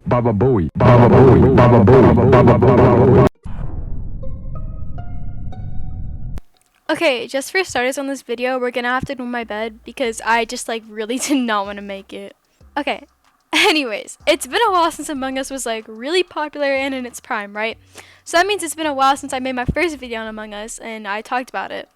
Baba Booey, Baba Booey, Baba Booey, Baba Booey. Okay, just for starters on this video, we're gonna have to do my bed because I just like really did not want to make it. Okay, anyways, it's been a while since Among Us was like really popular and in its prime, right? So that means it's been a while since I made my first video on Among Us and I talked about it.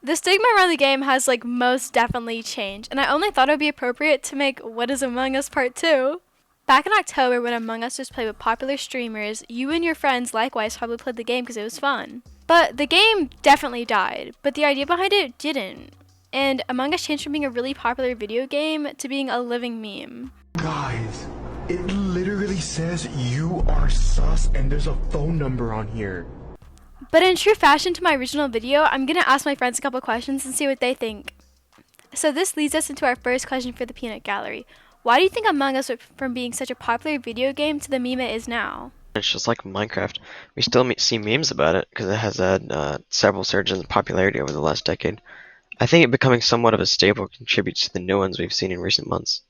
The stigma around the game has like most definitely changed, and I only thought it would be appropriate to make What is Among Us Part 2. Back in October when Among Us was played with popular streamers, you and your friends likewise probably played the game because it was fun. But the game definitely died, but the idea behind it didn't. And Among Us changed from being a really popular video game to being a living meme. Guys, it literally says you are sus and there's a phone number on here. But in true fashion to my original video, I'm gonna ask my friends a couple questions and see what they think. So this leads us into our first question for the Peanut Gallery. Why do you think Among Us went from being such a popular video game to the meme it is now? It's just like Minecraft. We still see memes about it because it has had several surges in popularity over the last decade. I think it becoming somewhat of a staple contributes to the new ones we've seen in recent months.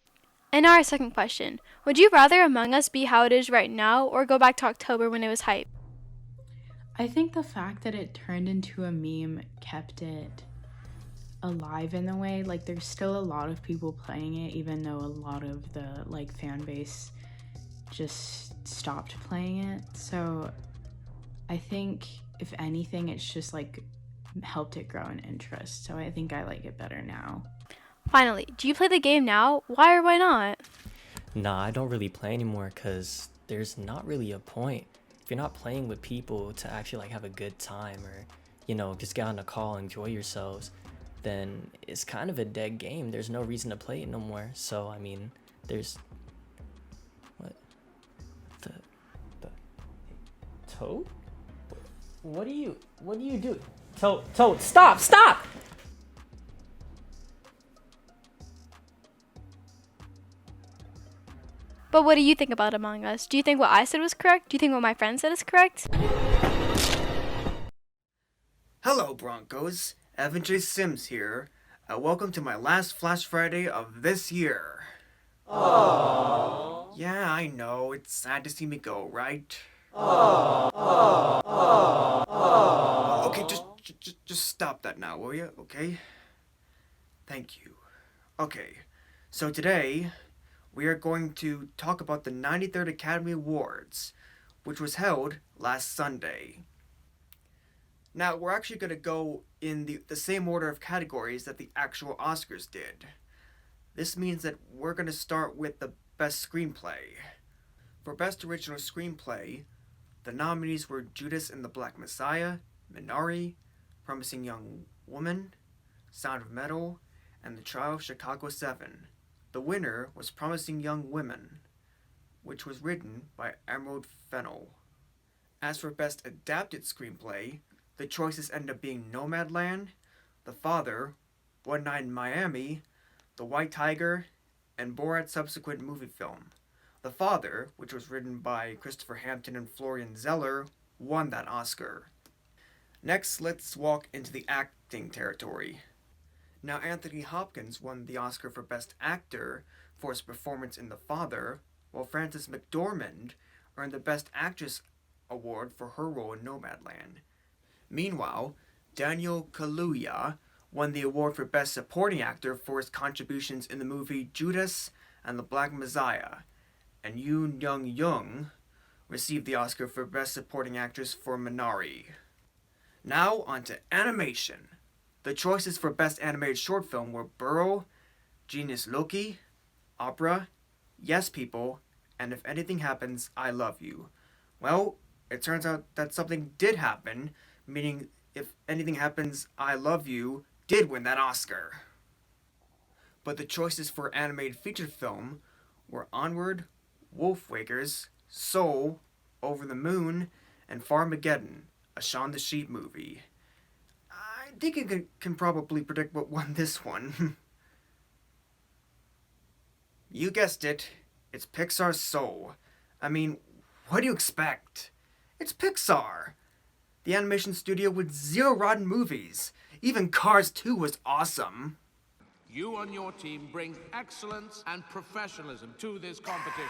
And now our second question. Would you rather Among Us be how it is right now or go back to October when it was hype? I think the fact that it turned into a meme kept it alive in a way. Like, there's still a lot of people playing it, even though a lot of the like fan base just stopped playing it. So I think if anything, it's just like helped it grow in interest. So I think I like it better now. Finally, do you play the game now? Why or why not? Nah, I don't really play anymore because there's not really a point. If you're not playing with people to actually like have a good time or, you know, just get on a call, enjoy yourselves, then it's kind of a dead game. There's no reason to play it no more. So, I mean, there's... What? The Toad? What do you do? Toad, stop! But what do you think about Among Us? Do you think what I said was correct? Do you think what my friend said is correct? Hello, Broncos. Evan J. Sims here. Welcome to my last Flash Friday of this year. Aww. Yeah, I know. It's sad to see me go, right? Okay, just stop that now, will you? Okay? Thank you. Okay, so today we are going to talk about the 93rd Academy Awards, which was held last Sunday. Now, we're actually going to go in the same order of categories that the actual Oscars did. This means that we're going to start with the Best Screenplay. For Best Original Screenplay, the nominees were Judas and the Black Messiah, Minari, Promising Young Woman, Sound of Metal, and The Trial of Chicago 7. The winner was Promising Young Women, which was written by Emerald Fennell. As for Best Adapted Screenplay, the choices ended up being Nomadland, The Father, One Night in Miami, The White Tiger, and Borat's subsequent movie film. The Father, which was written by Christopher Hampton and Florian Zeller, won that Oscar. Next, let's walk into the acting territory. Now, Anthony Hopkins won the Oscar for Best Actor for his performance in The Father, while Frances McDormand earned the Best Actress award for her role in Nomadland. Meanwhile, Daniel Kaluuya won the award for Best Supporting Actor for his contributions in the movie Judas and the Black Messiah, and Yoon Young received the Oscar for Best Supporting Actress for Minari. Now, on to animation. The choices for Best Animated Short Film were Burrow, Genius Loki, Opera, Yes People, and If Anything Happens, I Love You. Well, it turns out that something did happen, meaning If Anything Happens, I Love You did win that Oscar. But the choices for Animated Feature Film were Onward, Wolfwakers, Soul, Over the Moon, and Farmageddon, a Shaun the Sheep movie. I think you can probably predict what won this one. You guessed it, it's Pixar's Soul. I mean, what do you expect? It's Pixar! The animation studio with 0 rotten movies. Even Cars 2 was awesome. You and your team bring excellence and professionalism to this competition.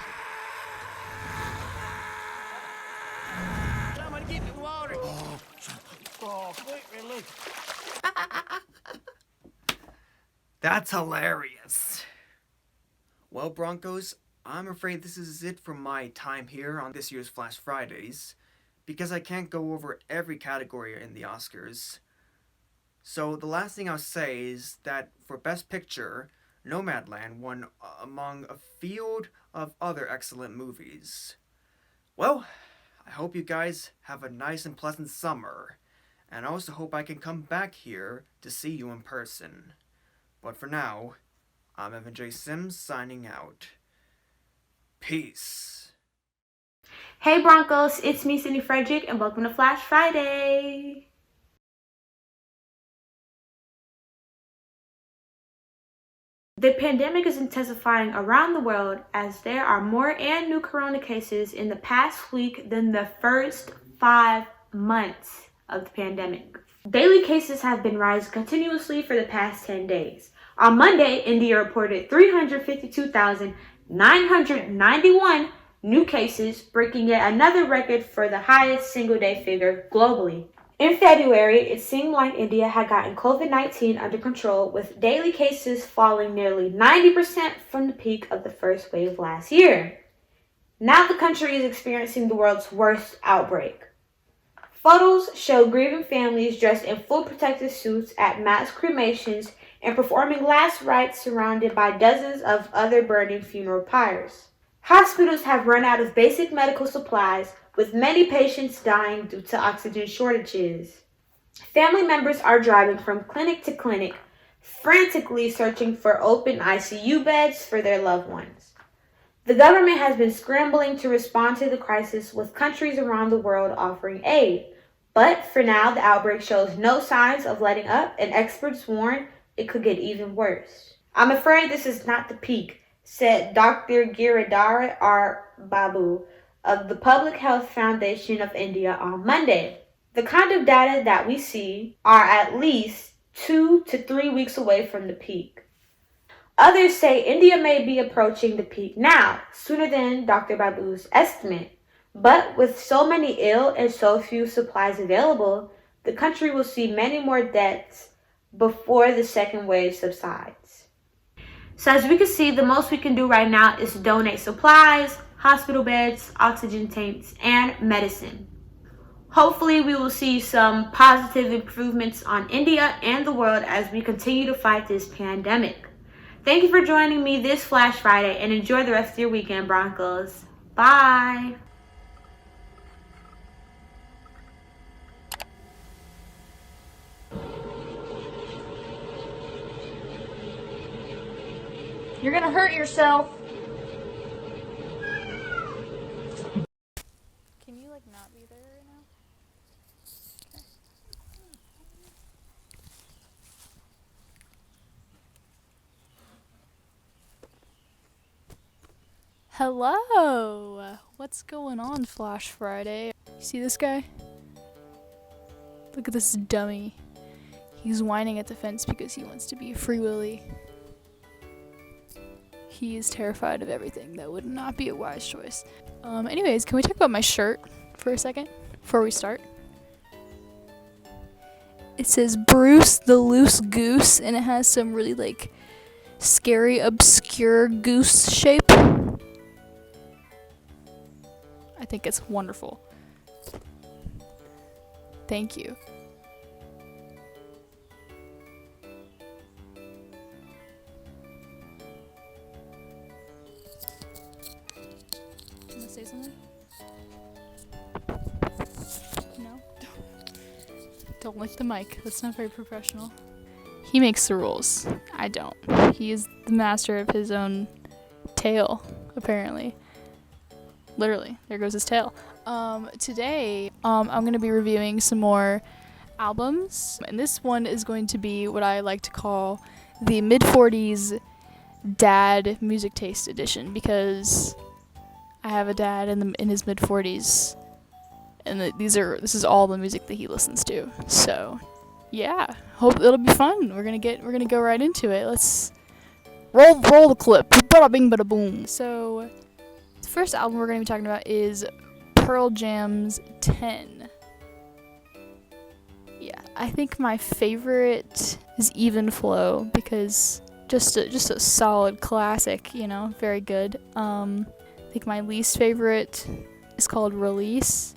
That's hilarious. Well, Broncos, I'm afraid this is it for my time here on this year's Flash Fridays, because I can't go over every category in the Oscars. So the last thing I'll say is that for Best Picture, Nomadland won among a field of other excellent movies. Well, I hope you guys have a nice and pleasant summer, and I also hope I can come back here to see you in person. But for now, I'm Evan J. Sims signing out. Peace. Hey Broncos, it's me, Sydney Frederick, and welcome to Flash Friday. The pandemic is intensifying around the world as there are more and new corona cases in the past week than the first 5 months of the pandemic. Daily cases have been rising continuously for the past 10 days. On Monday, India reported 352,991 new cases, breaking yet another record for the highest single-day figure globally. In February, it seemed like India had gotten COVID-19 under control, with daily cases falling nearly 90% from the peak of the first wave last year. Now the country is experiencing the world's worst outbreak. Photos show grieving families dressed in full protective suits at mass cremations and performing last rites surrounded by dozens of other burning funeral pyres. Hospitals have run out of basic medical supplies, with many patients dying due to oxygen shortages. Family members are driving from clinic to clinic, frantically searching for open ICU beds for their loved ones. The government has been scrambling to respond to the crisis, with countries around the world offering aid. But for now, the outbreak shows no signs of letting up, and experts warn it could get even worse. I'm afraid this is not the peak, said Dr. Giridhar R. Babu of the Public Health Foundation of India on Monday. The kind of data that we see are at least 2 to 3 weeks away from the peak. Others say India may be approaching the peak now, sooner than Dr. Babu's estimate. But with so many ill and so few supplies available, the country will see many more deaths before the second wave subsides. So as we can see, the most we can do right now is donate supplies, hospital beds, oxygen tanks, and medicine. Hopefully we will see some positive improvements on India and the world as we continue to fight this pandemic. Thank you for joining me this Flash Friday, and enjoy the rest of your weekend, Broncos. Bye! You're gonna hurt yourself. Can you like not be there right now? Okay. Hello. What's going on, Flash Friday? You see this guy? Look at this dummy. He's whining at the fence because he wants to be a Free Willy. He is terrified of everything. That would not be a wise choice. Anyways, can we talk about my shirt for a second before we start? It says Bruce the Loose Goose, and it has some really like scary, obscure goose shape. I think it's wonderful. Thank you. Say something? No? Don't lick the mic. That's not very professional. He makes the rules. I don't. He is the master of his own tail, apparently. Literally. There goes his tail. Today, I'm going to be reviewing some more albums. And this one is going to be what I like to call the mid-40s dad music taste edition, because I have a dad in his mid-40s, and this is all the music that he listens to. So, yeah, hope it'll be fun. We're gonna go right into it. Let's roll the clip. Bada bing, bada boom. So, the first album we're gonna be talking about is Pearl Jam's 10. Yeah, I think my favorite is Even Flow because just a solid classic, you know, very good. I think my least favorite is called Release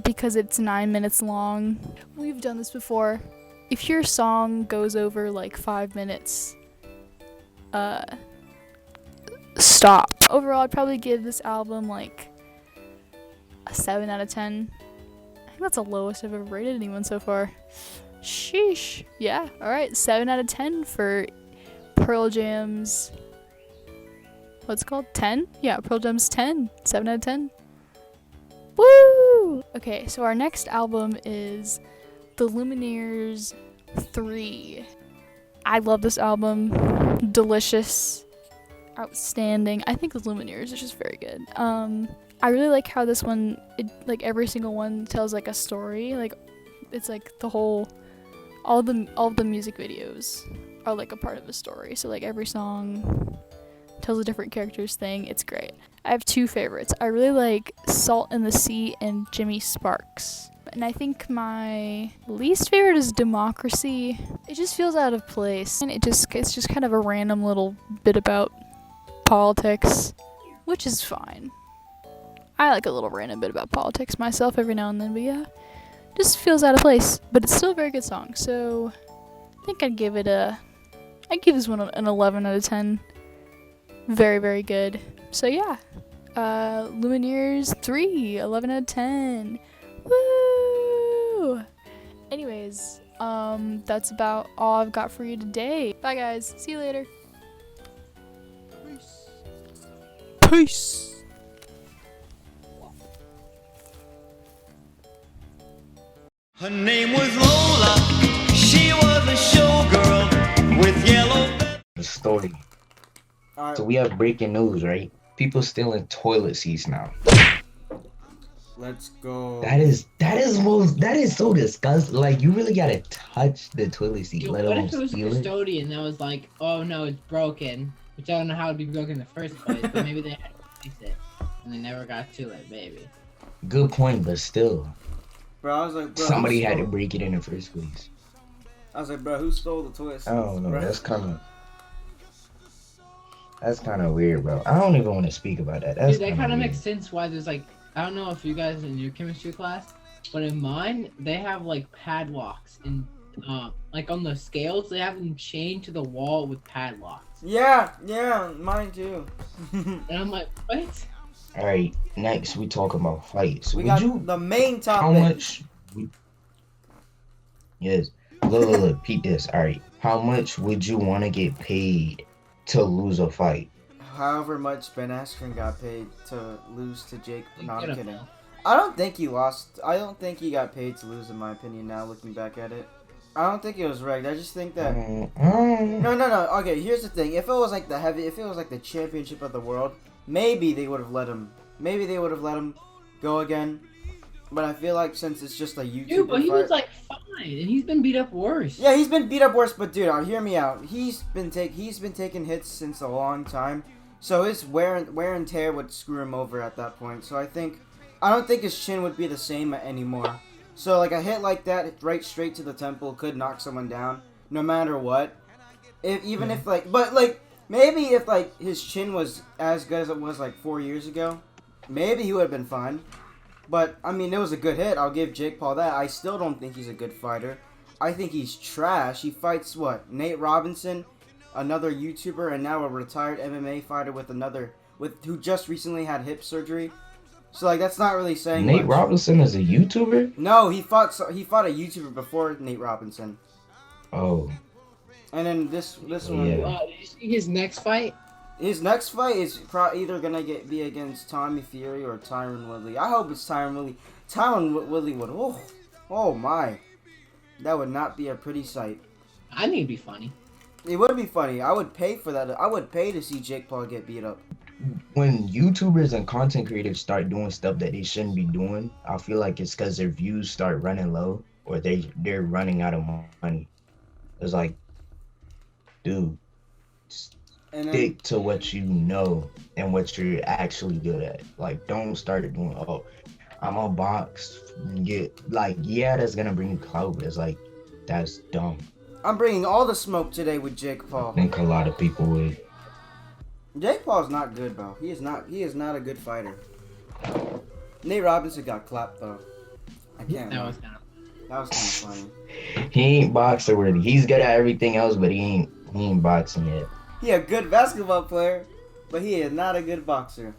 because it's 9 minutes long. We've done this before. If your song goes over like 5 minutes, stop. Overall, I'd probably give this album like a 7 out of 10. I think that's the lowest I've ever rated anyone so far. Sheesh. Yeah, alright, 7 out of 10 for Pearl Jam's, what's it called? 10? Yeah, Pearl Jam's 10. 7 out of 10. Woo! Okay, so our next album is The Lumineers 3. I love this album. Delicious. Outstanding. I think The Lumineers is just very good. I really like how this one, like every single one tells like a story. Like it's like the whole, all the music videos are like a part of a story. So like every song tells a different character's thing. It's great. I have 2 favorites. I really like Salt in the Sea and Jimmy Sparks. And I think my least favorite is Democracy. It just feels out of place. And it's just kind of a random little bit about politics, which is fine. I like a little random bit about politics myself every now and then, but yeah, just feels out of place. But it's still a very good song, so I think I'd give this one an 11 out of 10. Very, very good. So yeah, Lumineers 3, 11 out of 10. Woo! Anyways, that's about all I've got for you today. Bye guys, see you later. Peace. Her name was Lola. She was a showgirl with yellow. The story. Alright, So we have breaking news, right? People stealing toilet seats now. let's go. That is so disgusting. Like you really gotta touch the toilet seat, let What alone if it was a steal it. custodian that was like, oh no, it's broken, which I don't know how it'd be broken in the first place, but maybe they had to fix it and they never got to it, maybe. Good point, but still, Bro, I was like, bro, somebody who had to stole- break it in the first place. I was like, bro, who stole the toilet seats? I don't know. bro? That's kind of weird, bro. I don't even want to speak about that. That's Dude, that kind kinda of weird. makes sense why there's like, I don't know if you guys in your chemistry class, but in mine, they have like padlocks and like on the scales, they have them chained to the wall with padlocks. Yeah, mine too. And I'm like, what? All right, next we talk about fights. We Would got you? the main topic. How much? Yes. Look, peep this. All right. How much would you want to get paid to lose a fight? However much Ben Askren got paid to lose to Jake. No, I'm Get him, kidding. Bill. I don't think he lost. I don't think he got paid to lose, in my opinion. Now looking back at it, I don't think it was rigged. I just think that. No. Okay, here's the thing. If it was like if it was like the championship of the world, maybe they would have let him. Maybe they would have let him go again. But I feel like since it's just a YouTube Dude, but he fight, was like fine, and he's been beat up worse. yeah, he's been beat up worse. But dude, hear me out. He's been taking hits since a long time. So his wear and tear would screw him over at that point. So I don't think his chin would be the same anymore. So like a hit like that, right straight to the temple, could knock someone down, no matter what. But maybe if like his chin was as good as it was like 4 years ago, maybe he would have been fine. But I mean, it was a good hit. I'll give Jake Paul that. I still don't think he's a good fighter. I think he's trash. He fights Nate Robinson, another YouTuber, and now a retired MMA fighter who just recently had hip surgery. So like that's not really saying Nate much. Robinson is a YouTuber? No, he fought a YouTuber before Nate Robinson. Oh. And then this one, Yeah. Did you see his next fight? his next fight is either gonna be against Tommy Fury or Tyron Woodley. I hope it's Tyron Woodley. Tyron Woodley would. Oh my, that would not be a pretty sight. I think it'd be funny. It would be funny. I would pay for that. I would pay to see Jake Paul get beat up. When YouTubers and content creators start doing stuff that they shouldn't be doing, I feel like it's because their views start running low or they're running out of money. It's like, dude, And then, stick to what you know and what you're actually good at. Like, don't start doing, I'm a box. Get like, yeah, that's gonna bring you clout, but it's like, that's dumb. I'm bringing all the smoke today with Jake I Paul. think a lot of people would. Jake Paul's not good, bro. He is not a good fighter. Nate Robinson got clapped though. I can't. That lie. was kind of. That was kind of funny. He ain't boxer worthy. He's good at everything else, but he ain't boxing yet. He a good basketball player, but he is not a good boxer.